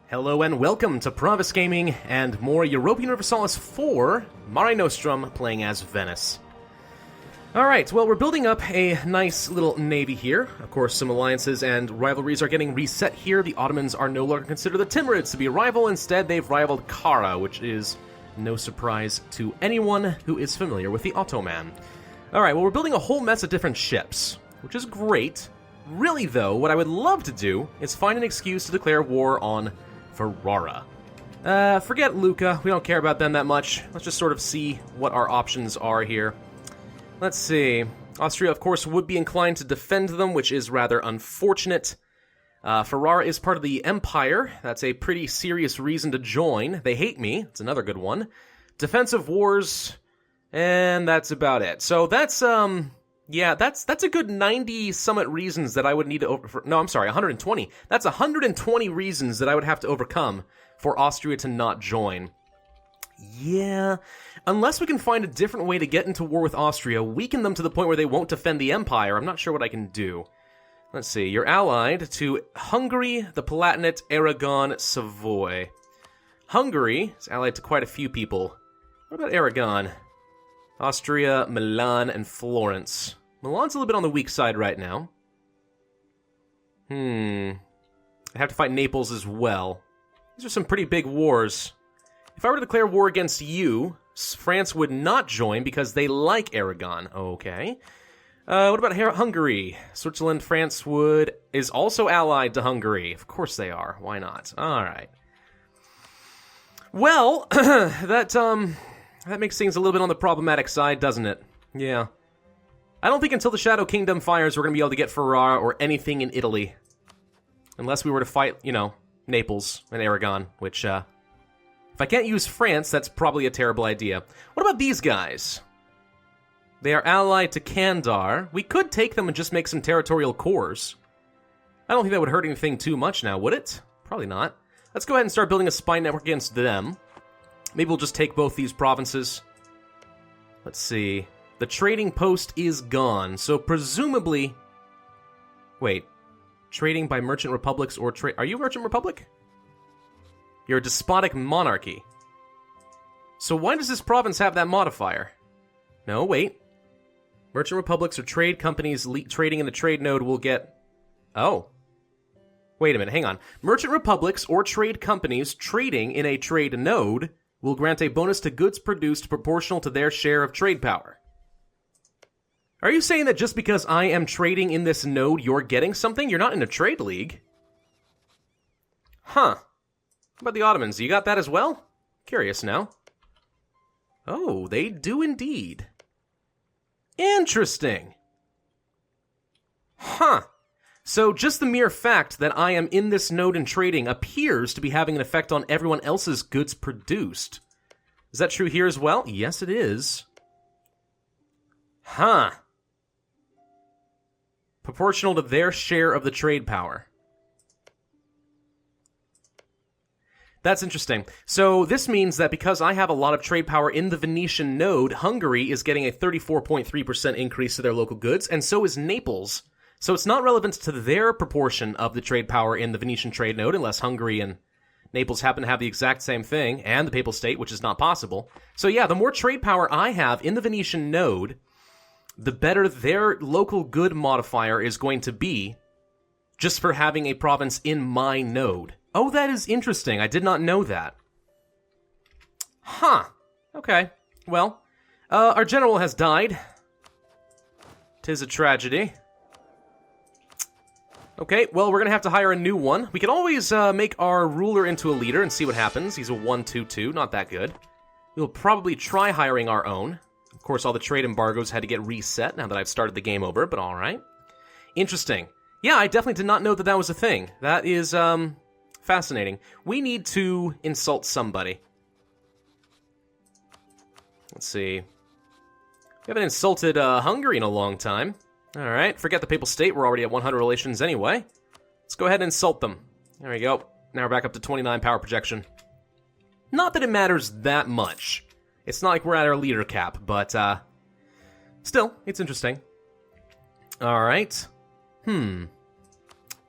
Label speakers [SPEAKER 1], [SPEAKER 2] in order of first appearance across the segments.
[SPEAKER 1] Hello and welcome to Pravus Gaming and more Europa Universalis IV, Mare Nostrum, playing as Venice. Alright, well, we're building up a nice little navy here. Of course, some alliances and rivalries are getting reset here. The Ottomans are no longer considered the Timurids to be a rival. Instead, they've rivaled Kara, which is no surprise to anyone who is familiar with the Ottoman. Alright, well, we're building a whole mess of different ships, which is great. Really, though, what I would love to do is find an excuse to declare war on Ferrara. Forget Lucca. We don't care about them that much. Let's just sort of see what our options are here. Let's see. Austria, of course, would be inclined to defend them, which is rather unfortunate. Ferrara is part of the Empire. That's a pretty serious reason to join. They hate me. It's another good one. Defensive wars, and that's about it. So that's, yeah, that's a good 90-something reasons that I would need to no, I'm sorry, 120. That's 120 reasons that I would have to overcome for Austria to not join. Yeah, unless we can find a different way to get into war with Austria, weaken them to the point where they won't defend the Empire, I'm not sure what I can do. Let's see, you're allied to Hungary, the Palatinate, Aragon, Savoy. Hungary is allied to quite a few people. What about Aragon? Austria, Milan, and Florence. Milan's a little bit on the weak side right now. I have to fight Naples as well. These are some pretty big wars. If I were to declare war against you, France would not join because they like Aragon. Okay. What about Hungary? Switzerland, France is also allied to Hungary. Of course they are. Why not? Alright. Well, that makes things a little bit on the problematic side, doesn't it? Yeah. I don't think until the Shadow Kingdom fires we're going to be able to get Ferrara or anything in Italy. Unless we were to fight, you know, Naples and Aragon, which, if I can't use France, that's probably a terrible idea. What about these guys? They are allied to Kandar. We could take them and just make some territorial cores. I don't think that would hurt anything too much now, would it? Probably not. Let's go ahead and start building a spy network against them. Maybe we'll just take both these provinces. Let's see. The trading post is gone, so presumably... Wait. Trading by merchant republics or trade... Are you a merchant republic? You're a despotic monarchy. So why does this province have that modifier? No, wait. Merchant republics or trade companies trading in the trade node will get... Oh. Wait a minute, hang on. Merchant republics or trade companies trading in a trade node will grant a bonus to goods produced proportional to their share of trade power. Are you saying that just because I am trading in this node, you're getting something? You're not in a trade league. Huh. How about the Ottomans? You got that as well? Curious now. Oh, they do indeed. Interesting. Huh. So just the mere fact that I am in this node and trading appears to be having an effect on everyone else's goods produced. Is that true here as well? Yes, it is. Huh. Proportional to their share of the trade power. That's interesting. So this means that because I have a lot of trade power in the Venetian node, Hungary is getting a 34.3% increase to their local goods, and so is Naples. So it's not relevant to their proportion of the trade power in the Venetian trade node, unless Hungary and Naples happen to have the exact same thing, and the Papal State, which is not possible. So yeah, the more trade power I have in the Venetian node, the better their local good modifier is going to be, just for having a province in my node. Oh, that is interesting. I did not know that. Huh. Okay. Well, our general has died. 'Tis a tragedy. Okay, well, we're going to have to hire a new one. We can always make our ruler into a leader and see what happens. He's a 1-2-2, not that good. We'll probably try hiring our own. Of course, all the trade embargoes had to get reset now that I've started the game over, but alright. Interesting. Yeah, I definitely did not know that that was a thing. That is, fascinating. We need to insult somebody. Let's see. We haven't insulted Hungary in a long time. Alright, forget the Papal State, we're already at 100 relations anyway. Let's go ahead and insult them. There we go. Now we're back up to 29 power projection. Not that it matters that much. It's not like we're at our leader cap, but, still, it's interesting. Alright.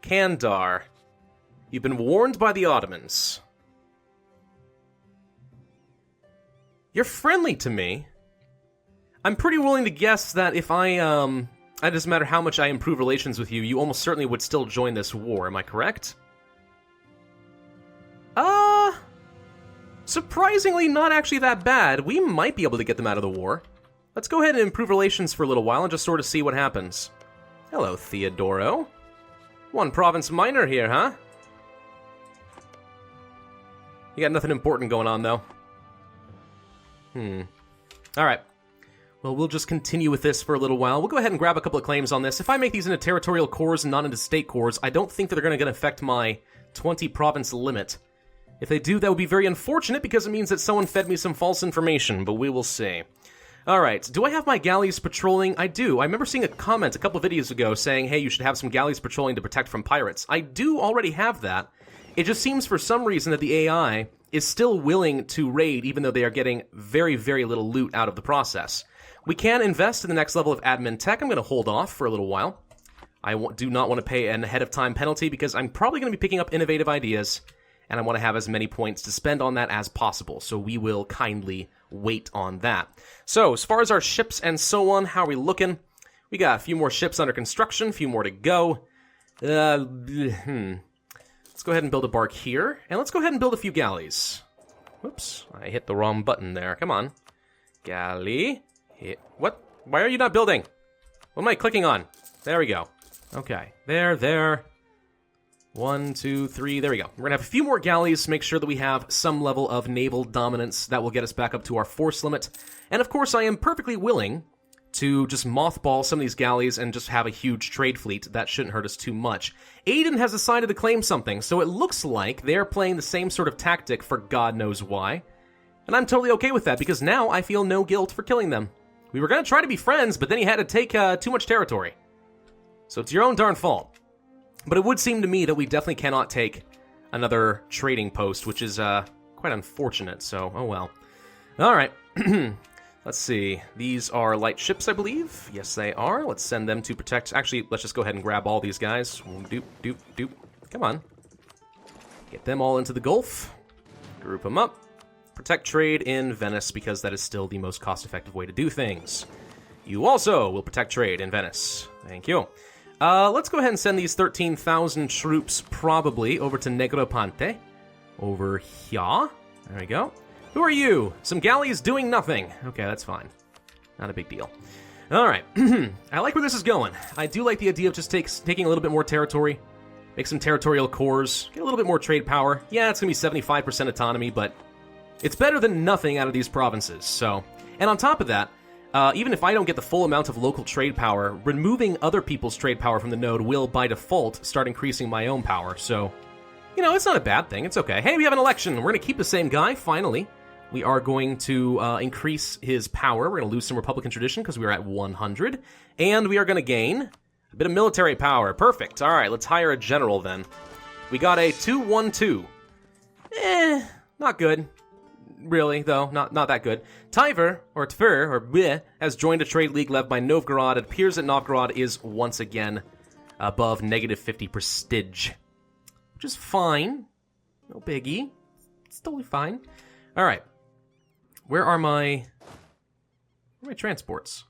[SPEAKER 1] Kandar. You've been warned by the Ottomans. You're friendly to me. I'm pretty willing to guess that if it doesn't matter how much I improve relations with you, you almost certainly would still join this war, am I correct? Surprisingly not actually that bad. We might be able to get them out of the war. Let's go ahead and improve relations for a little while and just sort of see what happens. Hello, Theodoro. One province minor here, huh? You got nothing important going on, though. Alright. Well, we'll just continue with this for a little while. We'll go ahead and grab a couple of claims on this. If I make these into territorial cores and not into state cores, I don't think that they're going to affect my 20-province limit. If they do, that would be very unfortunate because it means that someone fed me some false information, but we will see. Alright, do I have my galleys patrolling? I do. I remember seeing a comment a couple of videos ago saying, hey, you should have some galleys patrolling to protect from pirates. I do already have that. It just seems for some reason that the AI is still willing to raid even though they are getting very, very little loot out of the process. We can invest in the next level of admin tech. I'm going to hold off for a little while. I do not want to pay an ahead-of-time penalty because I'm probably going to be picking up innovative ideas, and I want to have as many points to spend on that as possible, so we will kindly wait on that. So, as far as our ships and so on, how are we looking? We got a few more ships under construction, a few more to go. Let's go ahead and build a bark here, and let's go ahead and build a few galleys. Whoops, I hit the wrong button there. Come on. Galley. Hit. What? Why are you not building? What am I clicking on? There we go. Okay. There. 1, 2, 3, there we go. We're going to have a few more galleys, make sure that we have some level of naval dominance that will get us back up to our force limit. And of course, I am perfectly willing to just mothball some of these galleys and just have a huge trade fleet. That shouldn't hurt us too much. Aiden has decided to claim something, so it looks like they're playing the same sort of tactic for God knows why. And I'm totally okay with that, because now I feel no guilt for killing them. We were going to try to be friends, but then he had to take too much territory. So it's your own darn fault. But it would seem to me that we definitely cannot take another trading post, which is quite unfortunate, so oh well. Alright, let's see. These are light ships, I believe. Yes, they are. Let's send them to protect... Actually, let's just go ahead and grab all these guys. Doop. Come on. Get them all into the Gulf. Group them up. Protect trade in Venice, because that is still the most cost-effective way to do things. You also will protect trade in Venice. Thank you. Let's go ahead and send these 13,000 troops probably over to Negroponte. Over here. There we go. Who are you? Some galleys doing nothing. Okay, that's fine. Not a big deal. Alright. I like where this is going. I do like the idea of just taking a little bit more territory. Make some territorial cores. Get a little bit more trade power. Yeah, it's going to be 75% autonomy, but it's better than nothing out of these provinces, so... And on top of that, even if I don't get the full amount of local trade power, removing other people's trade power from the node will, by default, start increasing my own power, so... You know, it's not a bad thing, it's okay. Hey, we have an election! We're gonna keep the same guy, finally. We are going to increase his power. We're gonna lose some Republican tradition, because we are at 100. And we are gonna gain a bit of military power. Perfect. Alright, let's hire a general, then. We got a 2-1-2. Not good. Really, though, not that good. Tver, or Bleh, has joined a trade league led by Novgorod. It appears that Novgorod is once again above negative 50 prestige. Which is fine. No biggie. It's totally fine. Alright. Where are my transports?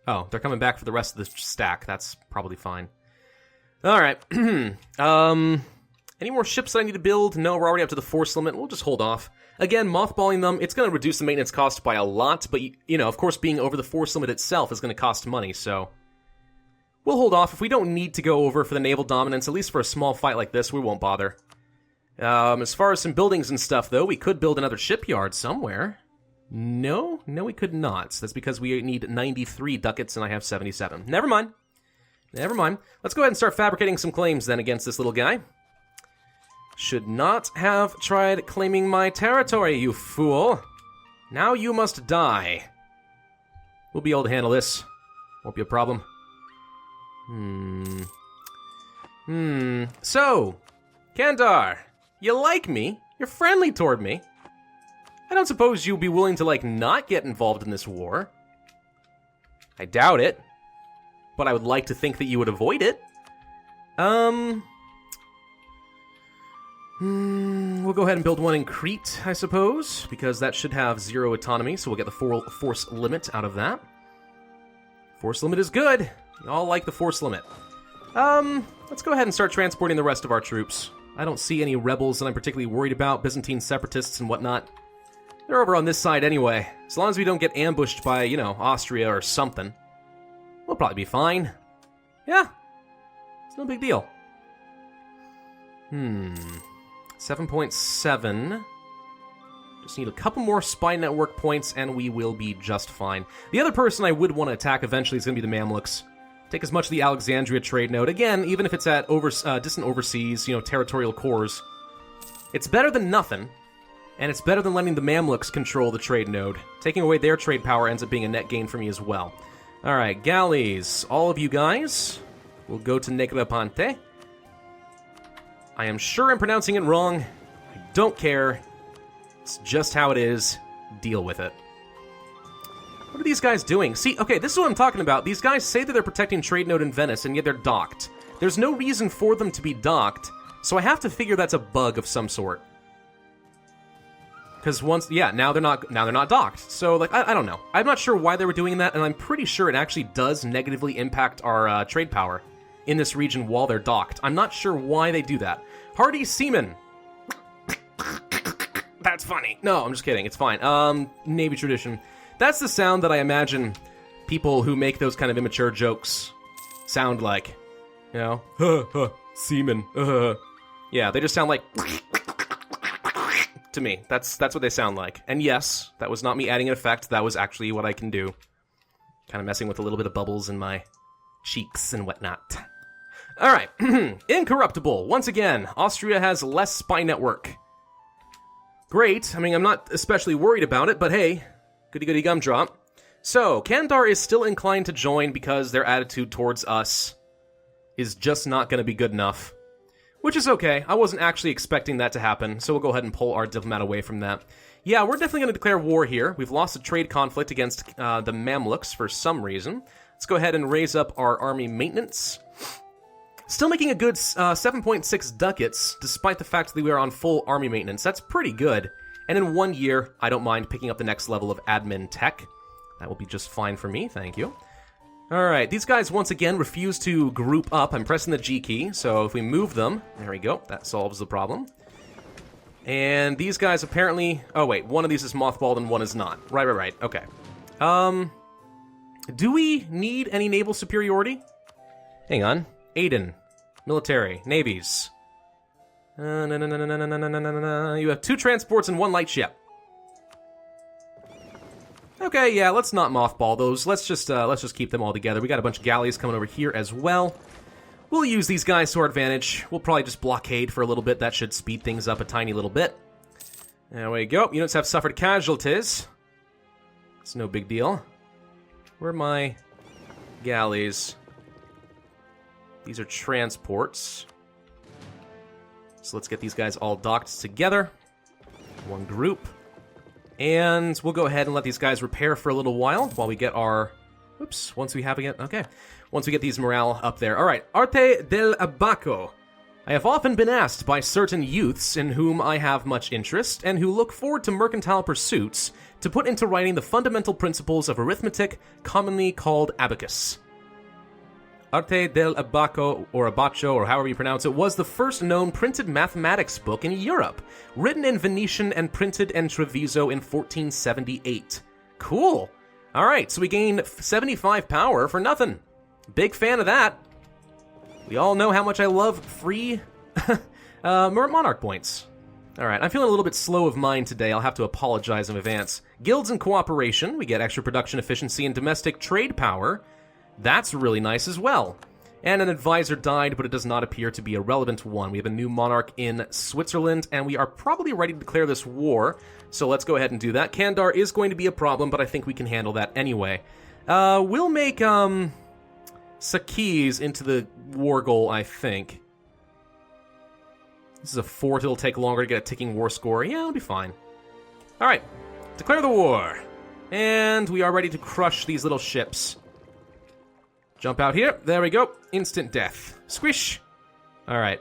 [SPEAKER 1] Oh, they're coming back for the rest of the stack. That's probably fine. Alright. Any more ships that I need to build? No, we're already up to the force limit. We'll just hold off. Again, mothballing them, it's going to reduce the maintenance cost by a lot, but, you know, of course, being over the force limit itself is going to cost money, so... We'll hold off. If we don't need to go over for the naval dominance, at least for a small fight like this, we won't bother. As far as some buildings and stuff, though, we could build another shipyard somewhere. No, we could not. That's because we need 93 ducats and I have 77. Never mind. Let's go ahead and start fabricating some claims, then, against this little guy. Should not have tried claiming my territory, you fool. Now you must die. We'll be able to handle this. Won't be a problem. So, Kandar, you like me? You're friendly toward me. I don't suppose you'll be willing to, like, not get involved in this war. I doubt it. But I would like to think that you would avoid it. We'll go ahead and build one in Crete, I suppose, because that should have 0 autonomy, so we'll get the force limit out of that. Force limit is good. You all like the force limit. Let's go ahead and start transporting the rest of our troops. I don't see any rebels that I'm particularly worried about, Byzantine separatists and whatnot. They're over on this side anyway. As long as we don't get ambushed by, you know, Austria or something, we'll probably be fine. Yeah, it's no big deal. 7.7. Just need a couple more spy network points and we will be just fine. The other person I would want to attack eventually is going to be the Mamluks. Take as much of the Alexandria trade node. Again, even if it's at distant overseas, you know, territorial cores. It's better than nothing, and it's better than letting the Mamluks control the trade node. Taking away their trade power ends up being a net gain for me as well. Alright, galleys. All of you guys will go to Negroponte. I am sure I'm pronouncing it wrong. I don't care. It's just how it is. Deal with it. What are these guys doing? See, okay, this is what I'm talking about. These guys say that they're protecting trade node in Venice, and yet they're docked. There's no reason for them to be docked, so I have to figure that's a bug of some sort. Because now they're not docked. So, like, I don't know. I'm not sure why they were doing that, and I'm pretty sure it actually does negatively impact our trade power in this region while they're docked. I'm not sure why they do that. Hardy Seaman. That's funny. No, I'm just kidding. It's fine. Navy tradition. That's the sound that I imagine people who make those kind of immature jokes sound like. You know? Seaman. Yeah, they just sound like... to me. That's what they sound like. And yes, that was not me adding an effect. That was actually what I can do. Kind of messing with a little bit of bubbles in my cheeks and whatnot. Alright. Incorruptible. Once again, Austria has less spy network. Great. I mean, I'm not especially worried about it, but hey... Goody-goody gumdrop. So, Kandar is still inclined to join because their attitude towards us is just not going to be good enough. Which is okay. I wasn't actually expecting that to happen, so we'll go ahead and pull our diplomat away from that. Yeah, we're definitely going to declare war here. We've lost a trade conflict against the Mamluks for some reason. Let's go ahead and raise up our army maintenance. Still making a good 7.6 ducats, despite the fact that we are on full army maintenance. That's pretty good. And in 1 year, I don't mind picking up the next level of admin tech. That will be just fine for me, thank you. Alright, these guys once again refuse to group up. I'm pressing the G key, so if we move them, there we go, that solves the problem. And these guys apparently... Oh wait, one of these is mothballed and one is not. Right, okay. Do we need any naval superiority? Hang on. Aiden. Military. Navies. No. You have 2 transports and 1 light ship. Okay, yeah, let's not mothball those. Let's just keep them all together. We got a bunch of galleys coming over here as well. We'll use these guys to our advantage. We'll probably just blockade for a little bit. That should speed things up a tiny little bit. There we go. Units have suffered casualties. It's no big deal. Where are my galleys? These are transports. So let's get these guys all docked together. One group. And we'll go ahead and let these guys repair for a little while we get our... Oops, once we have again... Okay. Once we get these morale up there. Alright, Arte del Abaco. I have often been asked by certain youths in whom I have much interest and who look forward to mercantile pursuits to put into writing the fundamental principles of arithmetic, commonly called abacus. Arte del Abaco, or Abaco, or however you pronounce it, was the first known printed mathematics book in Europe, written in Venetian and printed in Treviso in 1478. Cool. Alright, so we gained 75 power for nothing. Big fan of that. We all know how much I love free monarch points. Alright, I'm feeling a little bit slow of mind today. I'll have to apologize in advance. Guilds and cooperation. We get extra production efficiency and domestic trade power. That's really nice as well. And an advisor died, but it does not appear to be a relevant one. We have a new monarch in Switzerland, and we are probably ready to declare this war. So let's go ahead and do that. Kandar is going to be a problem, but I think we can handle that anyway. We'll make, Sakis into the war goal, I think. This is a fort. It'll take longer to get a ticking war score. Yeah, it'll be fine. Alright. Declare the war. And we are ready to crush these little ships. Jump out here. There we go. Instant death. Squish. Alright.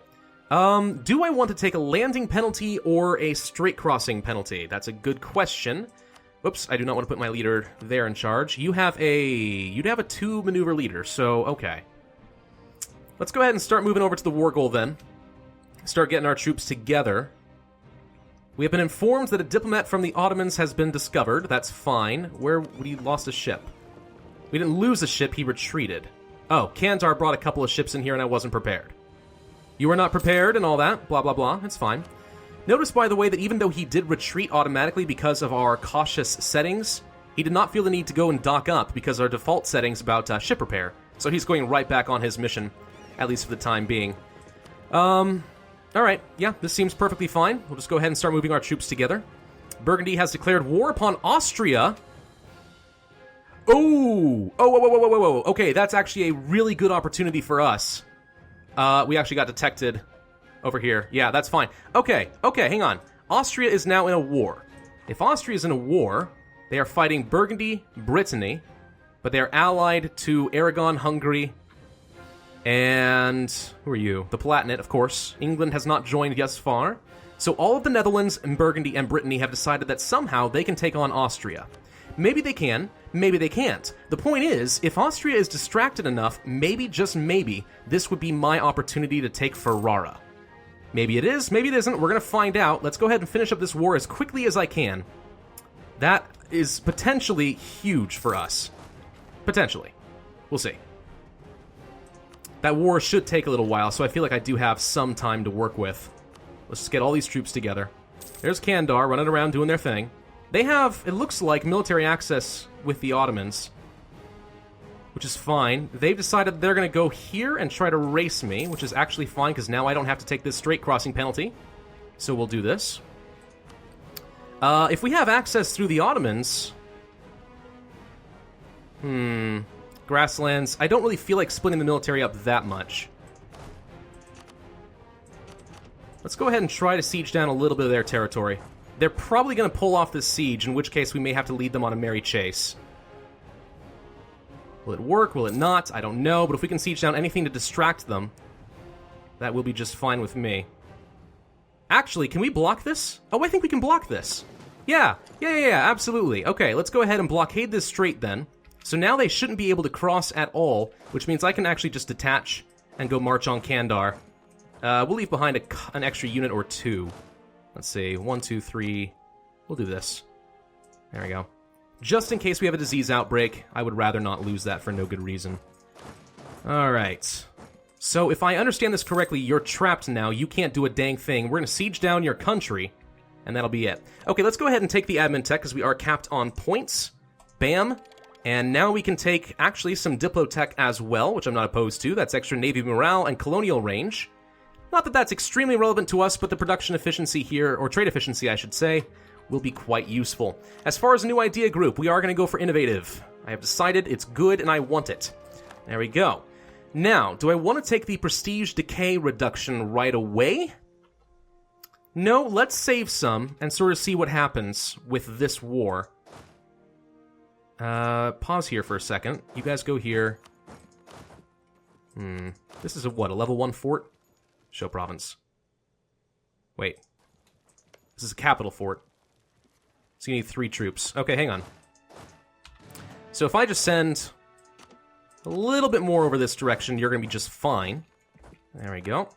[SPEAKER 1] Do I want to take a landing penalty or a straight crossing penalty? That's a good question. Oops, I do not want to put my leader there in charge. You'd have a 2-maneuver leader, so okay. Let's go ahead and start moving over to the war goal then. Start getting our troops together. We have been informed that a diplomat from the Ottomans has been discovered. That's fine. He lost a ship? We didn't lose a ship, he retreated. Oh, Kandar brought a couple of ships in here and I wasn't prepared. You were not prepared and all that, blah, blah, blah. It's fine. Notice, by the way, that even though he did retreat automatically because of our cautious settings, he did not feel the need to go and dock up because our default settings about ship repair. So he's going right back on his mission, at least for the time being. Alright, yeah, this seems perfectly fine. We'll just go ahead and start moving our troops together. Burgundy has declared war upon Austria. Oh, whoa. Okay, that's actually a really good opportunity for us. We actually got detected over here. Yeah, that's fine. Okay, hang on. Austria is now in a war. If Austria is in a war, they are fighting Burgundy, Brittany, but they are allied to Aragon, Hungary, and who are you? The Palatinate, of course. England has not joined thus far. So all of the Netherlands and Burgundy and Brittany have decided that somehow they can take on Austria. Maybe they can, maybe they can't. The point is, if Austria is distracted enough, maybe, just maybe, this would be my opportunity to take Ferrara. Maybe it is, maybe it isn't. We're going to find out. Let's go ahead and finish up this war as quickly as I can. That is potentially huge for us. Potentially. We'll see. That war should take a little while, so I feel like I do have some time to work with. Let's just get all these troops together. There's Kandar running around doing their thing. They have, it looks like, military access with the Ottomans, which is fine. They've decided they're going to go here and try to race me, which is actually fine, because now I don't have to take this straight crossing penalty. So we'll do this. If we have access through the Ottomans... Grasslands. I don't really feel like splitting the military up that much. Let's go ahead and try to siege down a little bit of their territory. They're probably going to pull off this siege, in which case we may have to lead them on a merry chase. Will it work? Will it not? I don't know, but if we can siege down anything to distract them, that will be just fine with me. Actually, can we block this? Oh, I think we can block this. Yeah, absolutely. Okay, let's go ahead and blockade this strait then. So now they shouldn't be able to cross at all, which means I can actually just detach and go march on Kandar. We'll leave behind an extra unit or two. Let's see, 1, 2, 3. We'll do this. There we go. Just in case we have a disease outbreak, I would rather not lose that for no good reason. Alright. So if I understand this correctly, you're trapped now. You can't do a dang thing. We're going to siege down your country, and that'll be it. Okay, let's go ahead and take the admin tech, because we are capped on points. Bam. And now we can take, actually, some Diplotech as well, which I'm not opposed to. That's extra Navy morale and colonial range. Not that that's extremely relevant to us, but the production efficiency here, or trade efficiency, I should say, will be quite useful. As far as a new idea group, we are going to go for innovative. I have decided it's good and I want it. There we go. Now, do I want to take the prestige decay reduction right away? No, let's save some and sort of see what happens with this war. Pause here for a second. You guys go here. This is a what, a level 1 fort? Show province. Wait. This is a capital fort. So you need 3 troops. Okay, hang on. So if I just send a little bit more over this direction, you're going to be just fine. There we go.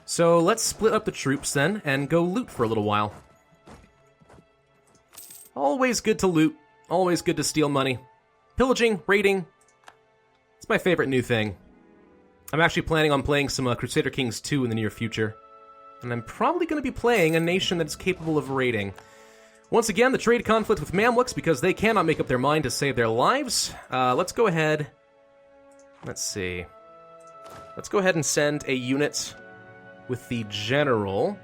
[SPEAKER 1] So let's split up the troops then and go loot for a little while. Always good to loot. Always good to steal money. Pillaging, raiding. It's my favorite new thing. I'm actually planning on playing some Crusader Kings 2 in the near future. And I'm probably going to be playing a nation that's capable of raiding. Once again, the trade conflict with Mamluks because they cannot make up their mind to save their lives. Let's go ahead. Let's see. Let's go ahead and send a unit with the general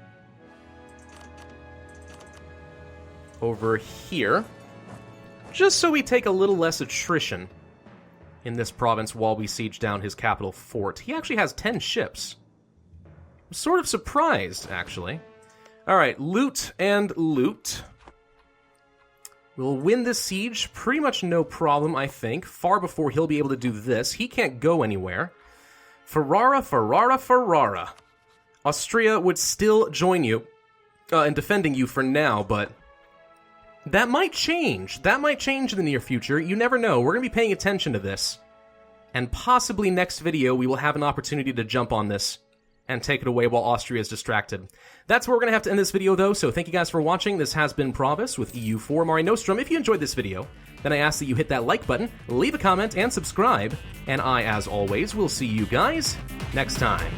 [SPEAKER 1] over here. Just so we take a little less attrition in this province while we siege down his capital fort. He actually has 10 ships. I'm sort of surprised, actually. Alright, loot and loot. We'll win this siege pretty much no problem, I think. Far before he'll be able to do this. He can't go anywhere. Ferrara. Austria would still join you in defending you for now, but that might change. That might change in the near future. You never know. We're going to be paying attention to this. And possibly next video, we will have an opportunity to jump on this and take it away while Austria is distracted. That's where we're going to have to end this video, though, so thank you guys for watching. This has been Pravus with EU4 Mare Nostrum. If you enjoyed this video, then I ask that you hit that like button, leave a comment, and subscribe. And I, as always, will see you guys next time.